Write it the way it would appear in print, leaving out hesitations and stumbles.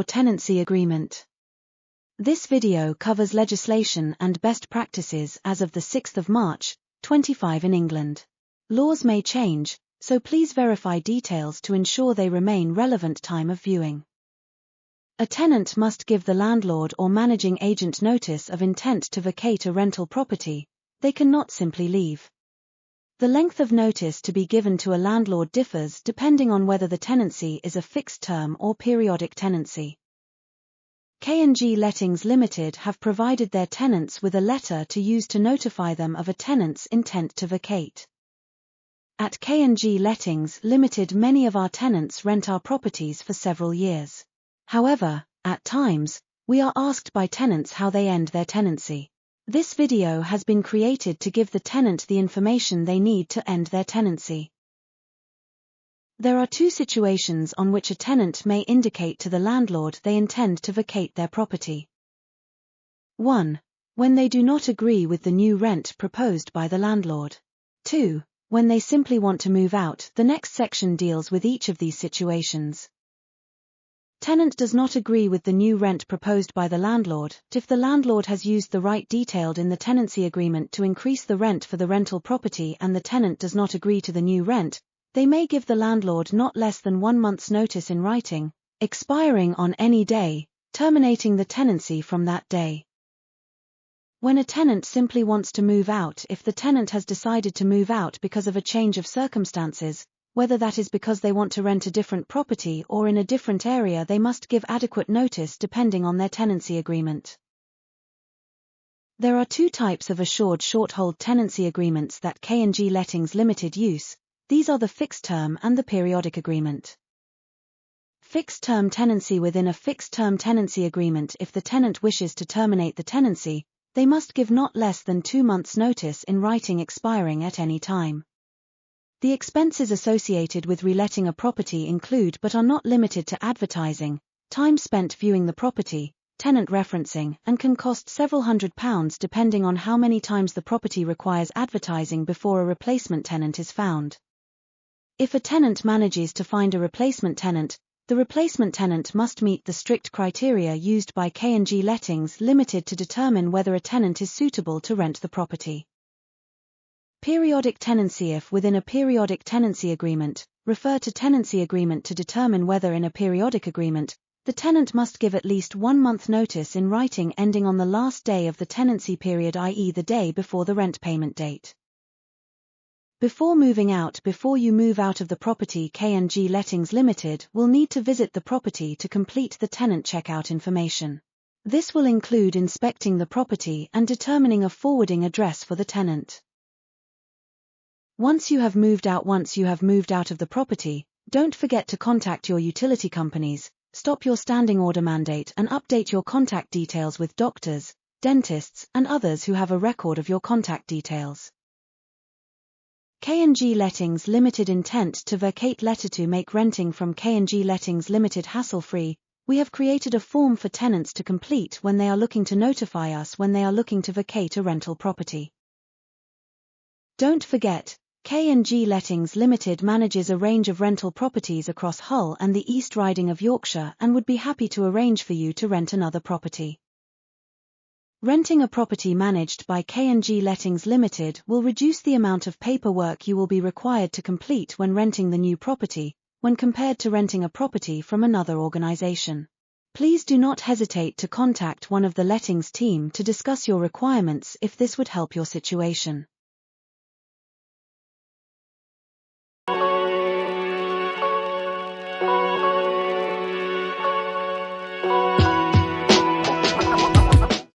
tenancy agreement. This video covers legislation and best practices as of the 6th of March, 25 in England. Laws may change, so please verify details to ensure they remain relevant time of viewing. A tenant must give the landlord or managing agent notice of intent to vacate a rental property. They cannot simply leave. The length of notice to be given to a landlord differs depending on whether the tenancy is a fixed term or periodic tenancy. K&G Lettings Limited have provided their tenants with a letter to use to notify them of a tenant's intent to vacate. At K&G Lettings Limited, many of our tenants rent our properties for several years. However, at times, we are asked by tenants how they end their tenancy. This video has been created to give the tenant the information they need to end their tenancy. There are two situations on which a tenant may indicate to the landlord they intend to vacate their property. 1. When they do not agree with the new rent proposed by the landlord. 2. When they simply want to move out. The next section deals with each of these situations. Tenant does not agree with the new rent proposed by the landlord. If the landlord has used the right detailed in the tenancy agreement to increase the rent for the rental property and the tenant does not agree to the new rent, they may give the landlord not less than 1 month's notice in writing, expiring on any day, terminating the tenancy from that day. When a tenant simply wants to move out, if the tenant has decided to move out because of a change of circumstances, whether that is because they want to rent a different property or in a different area, they must give adequate notice depending on their tenancy agreement. There are two types of assured short-hold tenancy agreements that K&G Lettings Limited use. These are the fixed-term and the periodic agreement. Fixed-term tenancy. Within a fixed-term tenancy agreement, if the tenant wishes to terminate the tenancy, they must give not less than 2 months' notice in writing, expiring at any time. The expenses associated with reletting a property include but are not limited to advertising, time spent viewing the property, tenant referencing, and can cost several £100 depending on how many times the property requires advertising before a replacement tenant is found. If a tenant manages to find a replacement tenant, the replacement tenant must meet the strict criteria used by K&G Lettings Limited to determine whether a tenant is suitable to rent the property. Periodic tenancy. If within a periodic tenancy agreement, refer to tenancy agreement to determine whether in a periodic agreement, the tenant must give at least 1 month notice in writing ending on the last day of the tenancy period, i.e. the day before the rent payment date. Before moving out. Before you move out of the property, K&G Lettings Limited will need to visit the property to complete the tenant checkout information. This will include inspecting the property and determining a forwarding address for the tenant. Once you have moved out of the property, don't forget to contact your utility companies, stop your standing order mandate and update your contact details with doctors, dentists and others who have a record of your contact details. K&G Lettings Limited intent to vacate. Letter to make renting from K&G Lettings Limited hassle-free. We have created a form for tenants to complete when they are looking to notify us when they are looking to vacate a rental property. Don't forget, K&G Lettings Limited manages a range of rental properties across Hull and the East Riding of Yorkshire and would be happy to arrange for you to rent another property. Renting a property managed by K&G Lettings Limited will reduce the amount of paperwork you will be required to complete when renting the new property, when compared to renting a property from another organisation. Please do not hesitate to contact one of the lettings team to discuss your requirements if this would help your situation.